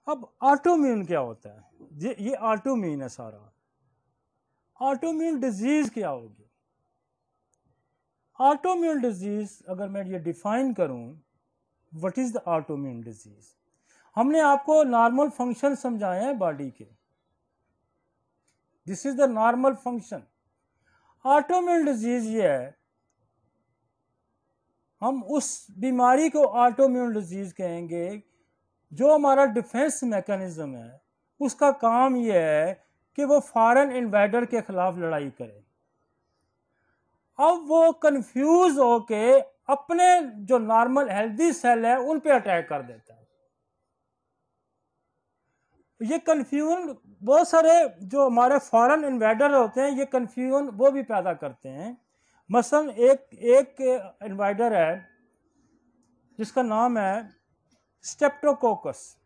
अब ऑटोइम्यून क्या होता है? ये ऑटोइम्यून है सारा। ऑटोइम्यून डिजीज क्या होगी? ऑटोइम्यून डिजीज अगर मैं ये डिफाइन करूं, what is the autoimmune disease? हमने आपको नॉर्मल फंक्शन समझाए हैं बॉडी के। This is the normal function. Autoimmune disease ये है, हम उस बीमारी को ऑटोइम्यून डिजीज कहेंगे जो हमारा डिफेंस मैकेनिज्म है, उसका काम यह है कि वो फॉरेन इन्वेडर के खिलाफ लड़ाई करे। अब वो कंफ्यूज होके अपने जो नॉर्मल हेल्दी सेल है उन पे अटैक कर देता है। ये कन्फ्यूजन बहुत सारे जो हमारे फॉरेन इन्वेडर होते हैं, ये कन्फ्यूजन वो भी पैदा करते हैं। मसलन एक इन्वेडर है जिसका नाम है स्ट्रेप्टोकोकस।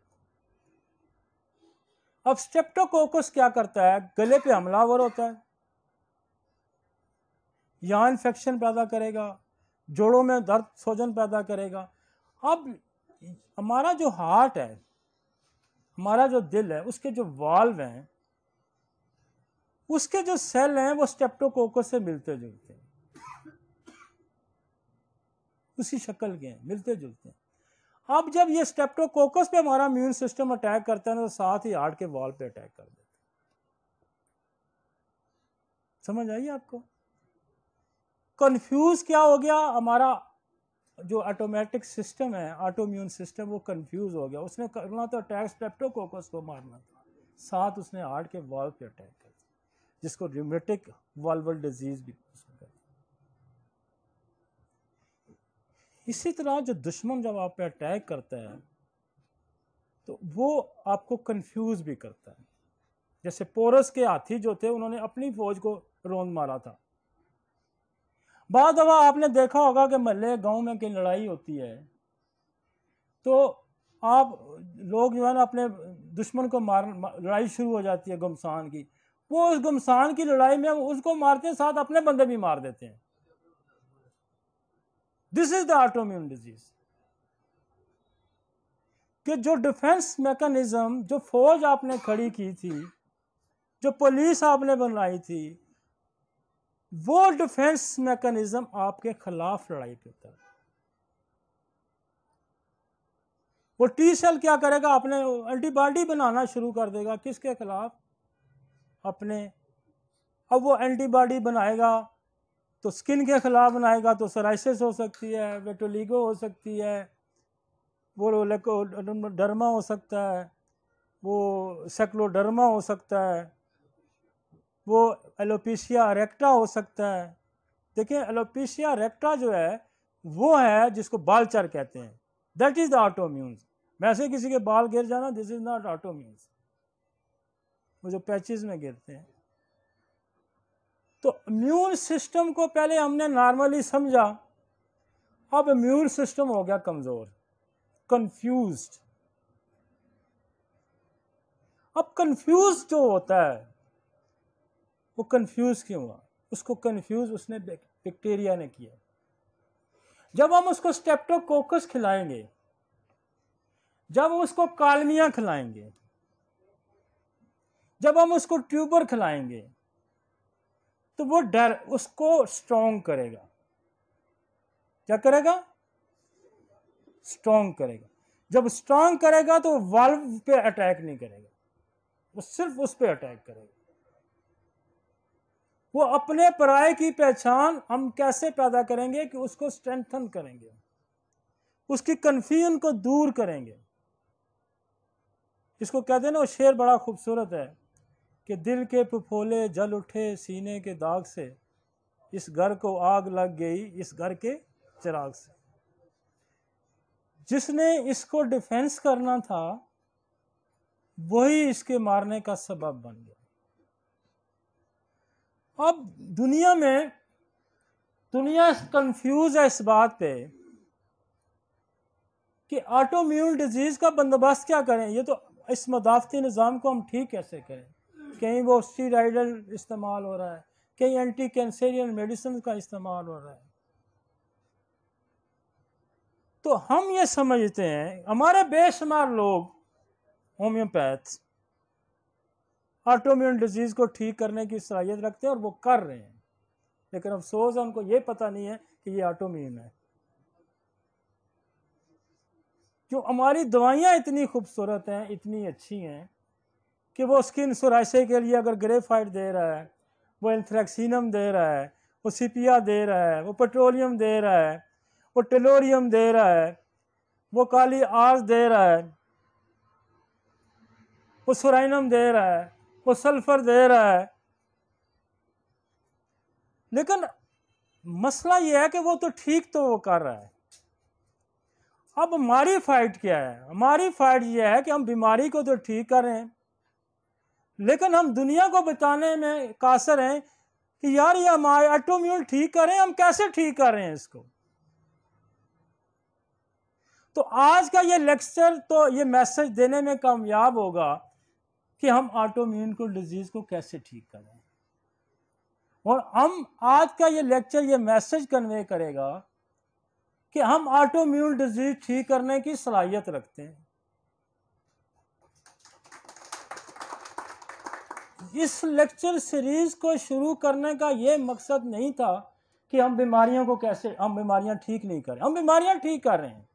अब स्ट्रेप्टोकोकस क्या करता है? गले पे हमलावर होता है, यहाँ इन्फेक्शन पैदा करेगा, जोड़ों में दर्द सूजन पैदा करेगा। अब हमारा जो हार्ट है, हमारा जो दिल है, उसके जो वाल्व हैं, उसके जो सेल हैं वो स्ट्रेप्टोकोकस से मिलते जुलते हैं, उसी शक्ल के हैं, मिलते जुलते हैं। अब जब ये स्ट्रेप्टोकोकस पे हमारा इम्यून सिस्टम अटैक करता है तो साथ ही हार्ट के वॉल पे अटैक कर देता है। समझ आई आपको? कंफ्यूज क्या हो गया? हमारा जो ऑटोमेटिक सिस्टम है, ऑटोइम्यून सिस्टम, वो कंफ्यूज हो गया। उसने करना तो अटैक स्ट्रेप्टोकोकस को मारना था, साथ उसने हार्ट के वॉल पे अटैक कर दिया, जिसको रूमेटिक वाल्वल डिजीज भी कहते हैं। इसी तरह जो दुश्मन जब आप पे अटैक करता है तो वो आपको कंफ्यूज भी करता है। जैसे पोरस के हाथी जो थे, उन्होंने अपनी फौज को रौंद मारा था। बाद दफा आपने देखा होगा कि महल्ले गांव में कहीं लड़ाई होती है तो आप लोग जो है ना अपने दुश्मन को लड़ाई शुरू हो जाती है घमसान की। वो उस घमसान की लड़ाई में उसको मारते हैं, साथ अपने बंदे भी मार देते हैं। This is the autoimmune disease. कि जो डिफेंस मैकेनिज्म, जो फौज आपने खड़ी की थी, जो पुलिस आपने बनाई थी, वो डिफेंस मैकेनिज्म आपके खिलाफ लड़ाई करता है। वो टी सेल क्या करेगा? अपने एंटीबॉडी बनाना शुरू कर देगा। किसके खिलाफ? अपने। अब वो एंटीबॉडी बनाएगा तो स्किन के खिलाफ बनाएगा, तो सोराइसिस हो सकती है, वेटोलिगो हो सकती है, वो डर्मा हो सकता है, वो सेक्लोडर्मा हो सकता है, वो एलोपेशिया रेक्टा हो सकता है। देखिए, एलोपेशिया रेक्टा जो है वो है जिसको बालचर कहते हैं। That is the autoimmune. वैसे किसी के बाल गिर जाना, दिस इज नॉट ऑटोइम्यून। वो जो पैचेस में गिरते हैं। तो इम्यून सिस्टम को पहले हमने नॉर्मली समझा, अब इम्यून सिस्टम हो गया कमजोर, कंफ्यूज्ड। अब कंफ्यूज जो होता है वो कंफ्यूज क्यों हुआ? उसको कंफ्यूज उसने बैक्टीरिया ने किया। जब हम उसको स्ट्रेप्टोकोकस खिलाएंगे, जब हम उसको कालमिया खिलाएंगे, जब हम उसको ट्यूबर खिलाएंगे, तो वो डर उसको स्ट्रॉन्ग करेगा। क्या करेगा? स्ट्रॉन्ग करेगा। जब स्ट्रॉन्ग करेगा तो वाल्व पे अटैक नहीं करेगा, वो सिर्फ उस पे अटैक करेगा। वो अपने पराये की पहचान हम कैसे पैदा करेंगे? कि उसको स्ट्रेंथन करेंगे, उसकी कंफ्यूजन को दूर करेंगे। इसको कहते हैं ना, वो शेर बड़ा खूबसूरत है कि दिल के फफोले जल उठे सीने के दाग से, इस घर को आग लग गई इस घर के चिराग से। जिसने इसको डिफेंस करना था वही इसके मारने का सबब बन गया। अब दुनिया कंफ्यूज है इस बात पे कि ऑटोइम्यून डिजीज का बंदोबस्त क्या करें। ये तो इस मदाफती निज़ाम को हम ठीक कैसे करें? कहीं वो स्टीराइडल इस्तेमाल हो रहा है, कहीं एंटी कैंसरियन मेडिसिन का इस्तेमाल हो रहा है। तो हम ये समझते हैं, हमारे बेशुमार लोग होम्योपैथ ऑटोइम्यून डिजीज को ठीक करने की सलाहियत रखते हैं और वो कर रहे हैं, लेकिन अफसोस है उनको ये पता नहीं है कि ये ऑटोइम्यून है। क्यों? हमारी दवाइयाँ इतनी खूबसूरत हैं, इतनी अच्छी हैं कि वो स्किन सोराइसिस के लिए अगर ग्रेफाइट दे रहा है, वो एंथ्रेक्सिनम दे रहा है, वो सिपिया दे रहा है, वो पेट्रोलियम दे रहा है, वो टेलोरियम दे रहा है, वो काली आर्स दे रहा है, वो सोराइनम दे रहा है, वो सल्फर दे रहा है, लेकिन मसला ये है कि वो तो ठीक तो वो कर रहा है। अब हमारी फाइट क्या है? हमारी फाइट ये है कि हम बीमारी को तो ठीक कर रहे हैं, लेकिन हम दुनिया को बताने में कासर हैं कि यार ये हमारे ऑटोइम्यून ठीक करें, हम कैसे ठीक कर रहे हैं इसको। तो आज का ये लेक्चर तो ये मैसेज देने में कामयाब होगा कि हम ऑटोइम्यून को डिजीज को कैसे ठीक करें, और हम आज का ये लेक्चर ये मैसेज कन्वे करेगा कि हम ऑटोइम्यून डिजीज ठीक करने की सलाहियत रखते हैं। इस लेक्चर सीरीज को शुरू करने का ये मकसद नहीं था कि हम बीमारियां ठीक नहीं करें, हम बीमारियां ठीक कर रहे हैं,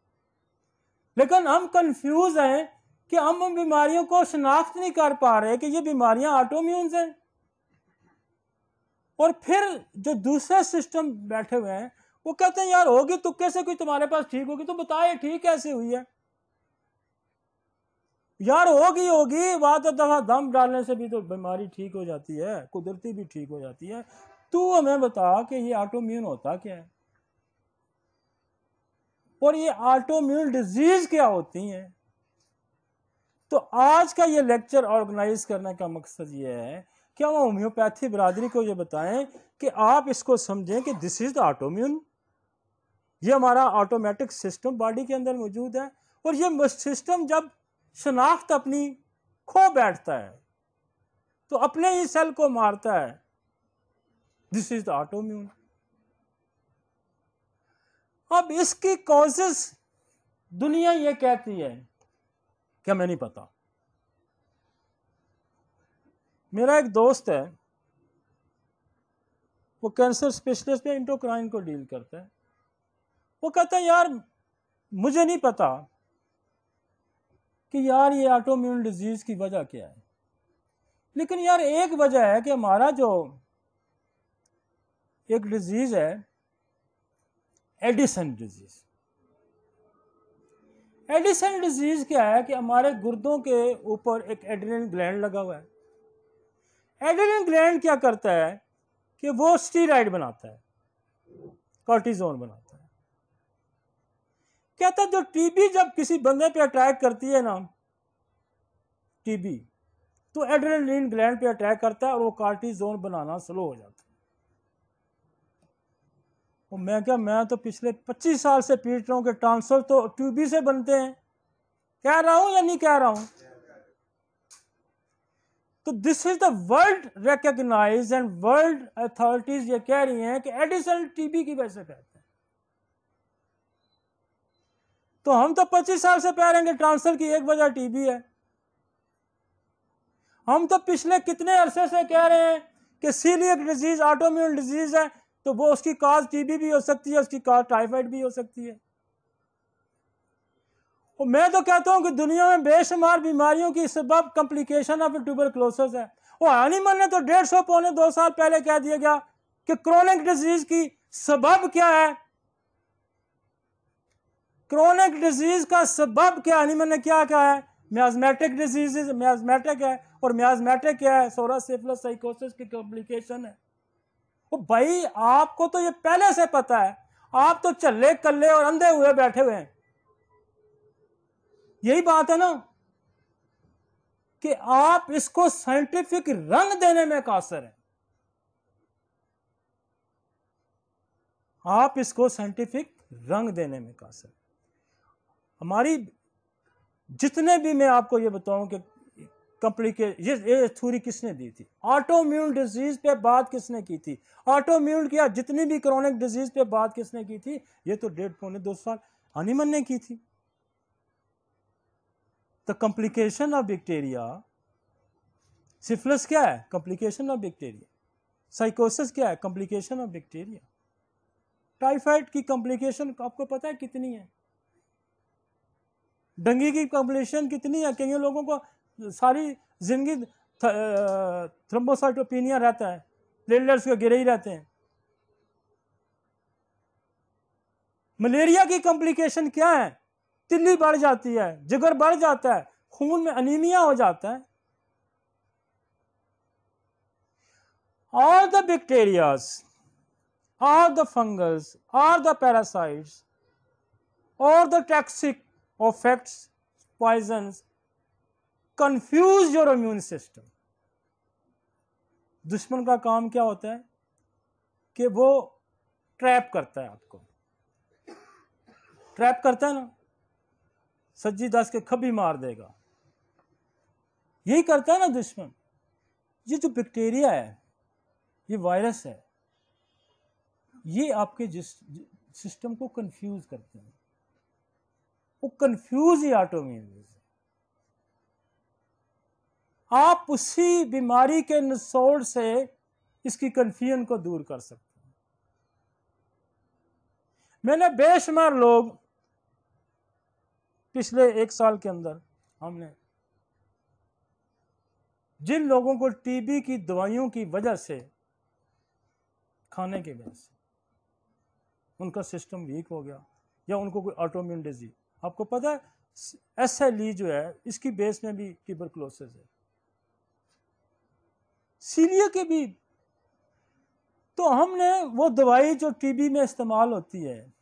लेकिन हम कंफ्यूज हैं कि हम उन बीमारियों को शनाख्त नहीं कर पा रहे कि ये बीमारियां ऑटोइम्यून हैं। और फिर जो दूसरे सिस्टम बैठे हुए हैं वो कहते हैं यार होगी तुक्के से कोई तुम्हारे पास ठीक होगी, तो बताए ठीक कैसे हुई है यार? होगी बात दफा दम डालने से भी तो बीमारी ठीक हो जाती है, कुदरती भी ठीक हो जाती है। तू हमें बता कि ये ऑटोइम्यून होता क्या है और ये ऑटोइम्यून डिजीज क्या होती हैं। तो आज का ये लेक्चर ऑर्गेनाइज करने का मकसद ये है कि हम होम्योपैथी बरादरी को ये बताएं कि आप इसको समझें कि दिस इज द ऑटोइम्यून, ये हमारा ऑटोमेटिक सिस्टम बॉडी के अंदर मौजूद है, और ये सिस्टम जब शनाख्त अपनी खो बैठता है तो अपने ही सेल को मारता है। This is the autoimmune. अब इसकी कॉजेस दुनिया ये कहती है कि हमें नहीं पता। मेरा एक दोस्त है, वो कैंसर स्पेशलिस्ट पे इंडोक्राइन को डील करता है। वो कहता है यार मुझे नहीं पता कि यार ये ऑटोइम्यून डिजीज की वजह क्या है, लेकिन यार एक वजह है कि हमारा जो एक डिजीज है एडिसन डिजीज। एडिसन डिजीज क्या है कि हमारे गुर्दों के ऊपर एक एड्रेनल ग्लैंड लगा हुआ है। एड्रेनल ग्लैंड क्या करता है कि वो स्टीरॉइड बनाता है, कॉर्टिजोन बनाता है। कहता है जो टीबी जब किसी बंदे पे अटैक करती है ना, टीबी, तो एड्रेनलिन ग्लैंड पे अटैक करता है और वो कॉर्टिजोन बनाना स्लो हो जाता है। और मैं तो पिछले 25 साल से पीट रहा हूं कि ट्रांसफर तो टीबी से बनते हैं। कह रहा हूं या नहीं कह रहा हूं? तो this is the world recognised and world authorities ये कह रही हैं कि एडिसन टीबी की वजह से कहते हैं। तो हम तो 25 साल से कह रहे हैं कि ट्रांसफर की एक वजह टीबी है। हम तो पिछले कितने अरसे से कह रहे हैं कि सीलियक डिजीज ऑटोइम्यून डिजीज है, तो वो उसकी काज टीबी भी हो सकती है, उसकी काज टाइफाइड भी हो सकती है। और मैं तो कहता हूं कि दुनिया में बेशुमार बीमारियों की सबब कॉम्प्लिकेशन ऑफ ट्यूबरकुलोसिस है। और हानीमन ने तो 150 पौने 2 साल पहले कह दिया गया कि क्रोनिक डिजीज की सबब क्या है, क्रोनिक डिजीज का सबब क्या। हानीमन ने क्या कहा है? मियाज्मेटिक डिजीज, मियाज्मेटिक है, और मियाज्मेटिक क्या है? सोरा सिफिलिस साइकोसिस की कॉम्प्लिकेशन है। वो भाई आपको तो ये पहले से पता है, आप तो चल्ले कल्ले और अंधे हुए बैठे हुए हैं। यही बात है ना कि आप इसको साइंटिफिक रंग देने में कासर हैं। आप इसको साइंटिफिक रंग देने में कासर। हमारी जितने भी मैं आपको ये बताऊं कि ये थ्योरी किसने दी थी, ऑटोइम्यून डिजीज पे बात किसने की थी, ऑटोइम्यून किया जितनी भी क्रोनिक डिजीज पे बात किसने की थी, ये तो 1.5 पौने 2 साल हानीमन ने की थी। The complication of bacteria, syphilis क्या है? Complication of bacteria. साइकोसिस क्या है? Complication of bacteria. टाइफाइड की कॉम्प्लिकेशन आपको पता है कितनी है? डेंगू की कॉम्प्लिकेशन कितनी है? कई लोगों को सारी जिंदगी थ्रोम्बोसाइटोपेनिया रहता है, प्लेटलेट्स के गिरे ही रहते हैं। मलेरिया की कॉम्प्लिकेशन क्या है? तिल्ली बढ़ जाती है, जिगर बढ़ जाता है, खून में अनीमिया हो जाता है। All the bacteria, all the fungus, all the parasites, all the toxic effects, poisons, confuse your immune system. दुश्मन का काम क्या होता है कि वो ट्रैप करता है आपको, ट्रैप करता है ना, सज्जी दस के खबी मार देगा, यही करता है ना दुश्मन। ये जो बैक्टीरिया है, ये वायरस है, ये आपके सिस्टम को कंफ्यूज करते हैं। वो कंफ्यूज ही ऑटोइम्यून डिजीज है। आप उसी बीमारी के निचोड़ से इसकी कंफ्यूजन को दूर कर सकते हैं। मैंने बेशुमार लोग पिछले 1 साल के अंदर, हमने जिन लोगों को टीबी की दवाइयों की वजह से, खाने की वजह से उनका सिस्टम वीक हो गया, या उनको कोई ऑटोइम्यून डिजीज, आपको पता है SLE जो है इसकी बेस में भी ट्यूबरकुलोसिस है, सीलिया के भी। तो हमने वो दवाई जो टीबी में इस्तेमाल होती है,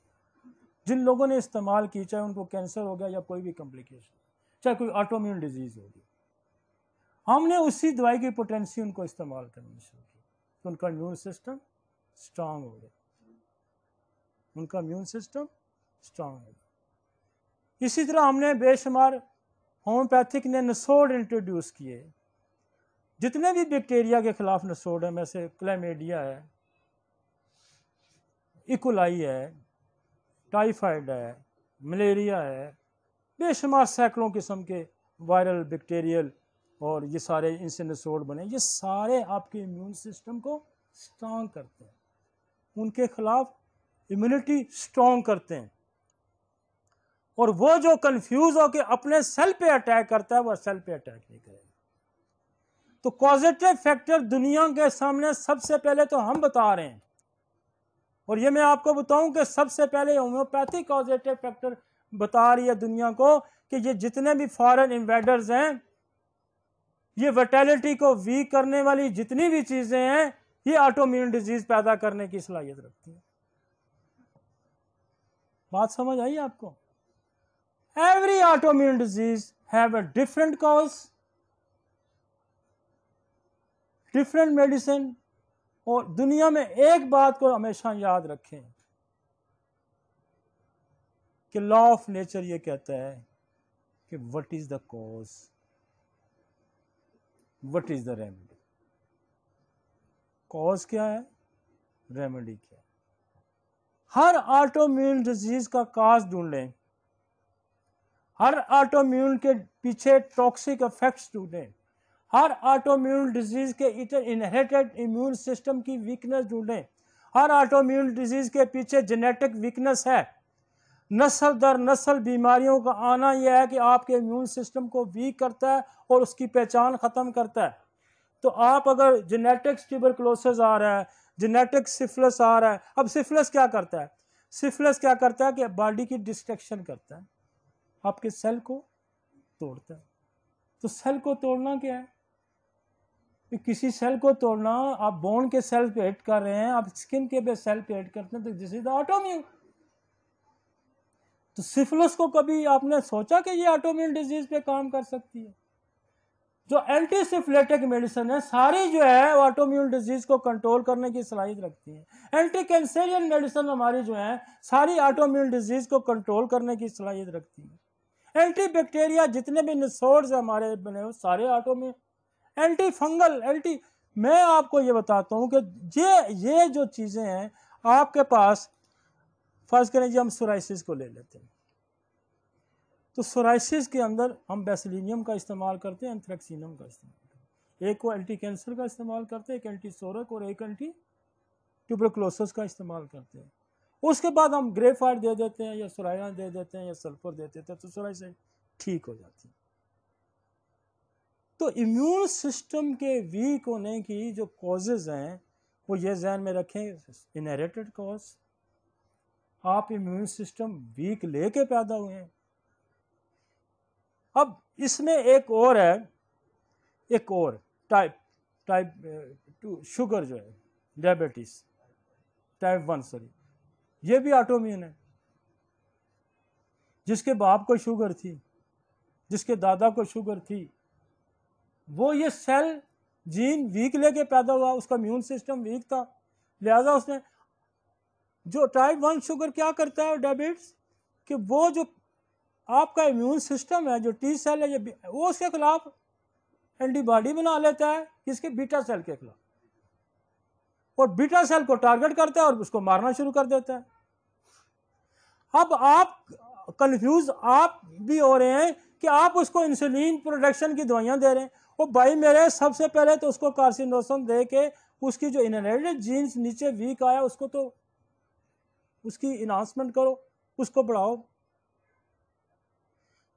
जिन लोगों ने इस्तेमाल की, चाहे उनको कैंसर हो गया या कोई भी कॉम्प्लिकेशन, चाहे कोई ऑटोइम्यून डिजीज होगी, हमने उसी दवाई की पोटेंसी उनको इस्तेमाल करनी शुरू की, तो उनका इम्यून सिस्टम स्ट्रांग हो गया, उनका इम्यून सिस्टम स्ट्रांग हो गया। इसी तरह हमने बेशुमार होम्योपैथिक ने नसोड इंट्रोड्यूस किए, जितने भी बैक्टीरिया के खिलाफ नसोड है, में से क्लैमिडिया है, इकोलाई है, टाइफाइड है, मलेरिया है, बेशुमार सैकड़ों किस्म के वायरल, बैक्टीरियल, और ये सारे इनसे नसोड बने, ये सारे आपके इम्यून सिस्टम को स्ट्रांग करते हैं, उनके खिलाफ इम्यूनिटी स्ट्रांग करते हैं। और वो जो कंफ्यूज होकर अपने सेल पे अटैक करता है, वह सेल पे अटैक नहीं करेगा। तो कॉजेटिव फैक्टर दुनिया के सामने सबसे पहले तो हम बता रहे हैं, और ये मैं आपको बताऊं कि सबसे पहले होम्योपैथी कॉजेटिव फैक्टर बता रही है दुनिया को कि ये जितने भी फॉरेन इन्वेडर्स हैं, ये वाइटैलिटी को वीक करने वाली जितनी भी चीजें हैं, ये ऑटोइम्यून डिजीज पैदा करने की सलाहियत रखती है। बात समझ आई आपको? Every autoimmune disease have a different cause, different medicine. और दुनिया में एक बात को हमेशा याद रखें कि लॉ ऑफ नेचर ये कहता है कि what is the cause, what is the remedy. Cause क्या है, रेमेडी क्या है। हर ऑटोइम्यून डिजीज का कॉज ढूंढें, हर ऑटोइम्यून के पीछे टॉक्सिक इफेक्ट्स ढूंढें, हर ऑटोइम्यून डिजीज के इनहेरिटेड इम्यून सिस्टम की वीकनेस ढूंढें। हर ऑटोइम्यून डिजीज के पीछे जेनेटिक वीकनेस है। नस्ल दर नस्ल बीमारियों का आना यह है कि आपके इम्यून सिस्टम को वीक करता है और उसकी पहचान ख़त्म करता है। तो आप अगर जेनेटिक ट्यूबरकुलोसिस आ रहा है, जेनेटिक सिफिलिस आ रहा है, अब सिफिलिस क्या करता है? सिफिलिस क्या करता है कि बॉडी की डिस्ट्रक्शन करता है, आपके सेल को तोड़ता है। तो सेल को तोड़ना क्या है? किसी सेल को तोड़ना, आप बोन के सेल पे हिट कर रहे हैं, आप स्किन के पे सेल पे हिट करते हैं, तो दिस इज ऑटोइम्यून। तो सिफिलिस को कभी आपने सोचा कि ये ऑटोइम्यून डिजीज पे काम कर सकती है? जो एंटी सिफिलिटिक मेडिसिन है सारी जो है वो ऑटोइम्यून डिजीज को कंट्रोल करने की सलाहियत रखती है। एंटी कैंसरियन मेडिसिन हमारी जो है सारी ऑटोइम्यून डिजीज को कंट्रोल करने की सलाहियत रखती है। एंटी बैक्टीरिया जितने भी निसोड्स हमारे बने हो सारे ऑटोइम्यून, एंटी फंगल, एंटी, मैं आपको ये बताता हूँ कि ये जो चीज़ें हैं आपके पास, फर्ज करें जी हम सोराइसिस को ले लेते हैं, तो सोराइसिस के अंदर हम बेसिलिनियम का इस्तेमाल करते हैं, एंथ्रेक्सिनम का इस्तेमाल करते हैं। एक को एंटी कैंसर का इस्तेमाल करते हैं, एक एंटी सोरक और एक एंटी ट्यूबरकुलोसिस का इस्तेमाल करते हैं। उसके बाद हम ग्रेफाइट दे देते हैं या सोराया दे देते हैं या सल्फर दे देते हैं, तो सोराइसिस ठीक हो जाती है। तो इम्यून सिस्टम के वीक होने की जो कॉजेज़ हैं वो ये जहन में रखें, इनहेरिटेड कॉज, आप इम्यून सिस्टम वीक लेके पैदा हुए हैं। अब इसमें एक और है, एक और टाइप 2 शुगर जो है, डायबिटीज टाइप 1 सॉरी, ये भी ऑटोइम्यून है। जिसके बाप को शुगर थी, जिसके दादा को शुगर थी, वो ये सेल जीन वीक लेके पैदा हुआ, उसका इम्यून सिस्टम वीक था, लिहाजा उसने जो टाइप 1 शुगर क्या करता है डायबिटीज, कि वो जो आपका इम्यून सिस्टम है, जो टी सेल है, वो उसके खिलाफ एंटीबॉडी बना लेता है, किसके, बीटा सेल के खिलाफ, और बीटा सेल को टारगेट करता है और उसको मारना शुरू कर देता है। अब आप कंफ्यूज आप भी हो रहे हैं कि आप उसको इंसुलिन प्रोडक्शन की दवाइयां दे रहे हैं। वो भाई मेरे, सबसे पहले तो उसको कार्सिनोसन दे के उसकी जो इनहेरिटेड जीन्स नीचे वीक आया उसको तो उसकी इनहांसमेंट करो, उसको बढ़ाओ।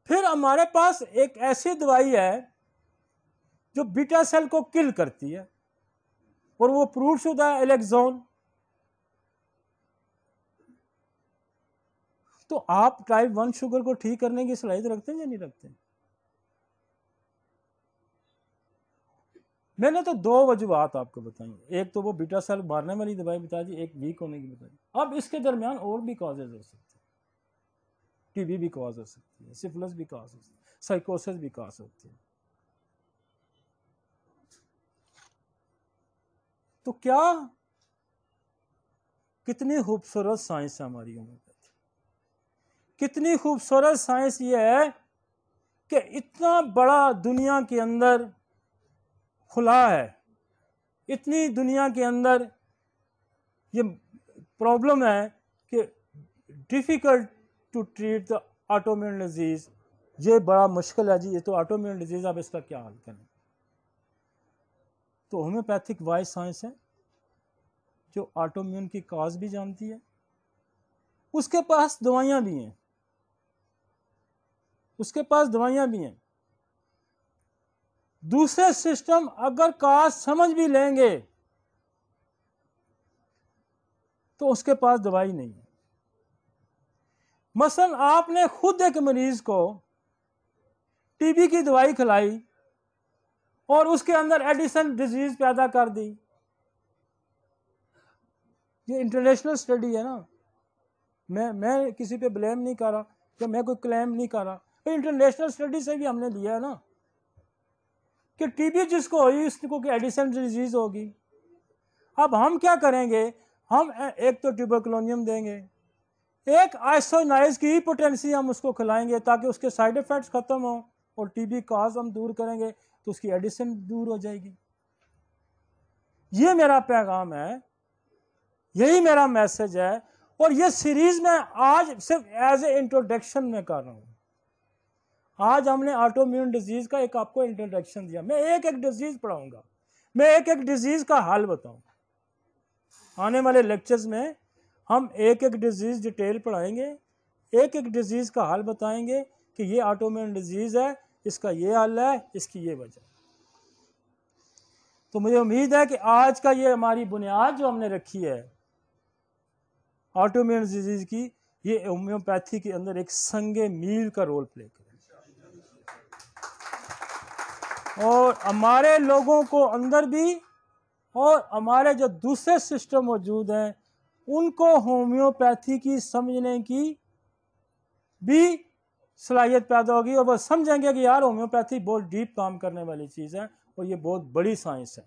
फिर हमारे पास एक ऐसी दवाई है जो बीटा सेल को किल करती है और वो प्रूव शुदा है, एलेक्सोन। तो आप टाइप 1 शुगर को ठीक करने की सलाहियत रखते हैं या नहीं रखते? मैंने तो 2 वजूहत आपको बताई, एक तो वो बीटा सेल मारने वाली दवाई बता दी, एक वीक होने की बताई। अब इसके दरमियान और भी कॉजेज हो सकते हैं, टीबी भी कॉज हो सकती है, सिफिलिस भी कॉज हो सकती है, साइकोसिस भी कॉज होती है। तो क्या कितनी खूबसूरत साइंस है हमारी होम्योपैथी, कितनी खूबसूरत साइंस ये है कि इतना बड़ा दुनिया के अंदर खुला है, इतनी दुनिया के अंदर ये प्रॉब्लम है कि difficult to treat the autoimmune disease, ये बड़ा मुश्किल है जी, ये तो ऑटोइम्यून डिजीज, अब इसका क्या हल करें? तो होम्योपैथिक वाइज साइंस है जो ऑटोइम्यून की काज भी जानती है, उसके पास दवाइयाँ भी हैं, उसके पास दवाइयाँ भी हैं। दूसरे सिस्टम अगर काज समझ भी लेंगे तो उसके पास दवाई नहीं है। मसलन आपने खुद एक मरीज को टीबी की दवाई खिलाई और उसके अंदर एडिसन डिजीज पैदा कर दी, ये इंटरनेशनल स्टडी है ना, मैं किसी पे ब्लेम नहीं कर रहा, कि मैं कोई क्लेम नहीं कर रहा, इंटरनेशनल स्टडी से भी हमने लिया है ना कि टीबी जिसको हुई उसको कि एडिसन डिजीज होगी। अब हम क्या करेंगे, हम एक तो ट्यूबरकुलोनियम देंगे, एक आइसोनाइज की पोटेंसी हम उसको खिलाएंगे ताकि उसके साइड इफेक्ट्स खत्म हो और टीबी काज हम दूर करेंगे तो उसकी एडिसन दूर हो जाएगी। ये मेरा पैगाम है, यही मेरा मैसेज है, और ये सीरीज में आज सिर्फ एज ए इंट्रोडक्शन में कर रहा हूं। आज हमने ऑटोइम्यून डिजीज का एक आपको इंट्रोडक्शन दिया, मैं एक एक डिजीज पढ़ाऊंगा, मैं एक एक डिजीज का हल बताऊंगा। आने वाले लेक्चर्स में हम एक एक डिजीज डिटेल पढ़ाएंगे, एक एक डिजीज का हल बताएंगे कि ये ऑटोइम्यून डिजीज है, इसका ये हल है, इसकी ये वजह। तो मुझे उम्मीद है कि आज का ये हमारी बुनियाद जो हमने रखी है ऑटोइम्यून डिजीज की, ये होम्योपैथी के अंदर एक संगे मील का रोल प्ले करेगी और हमारे लोगों को अंदर भी और हमारे जो दूसरे सिस्टम मौजूद हैं उनको होम्योपैथी की समझने की भी सलाहियत पैदा होगी और वह समझेंगे कि यार होम्योपैथी बहुत डीप काम करने वाली चीज़ है और ये बहुत बड़ी साइंस है।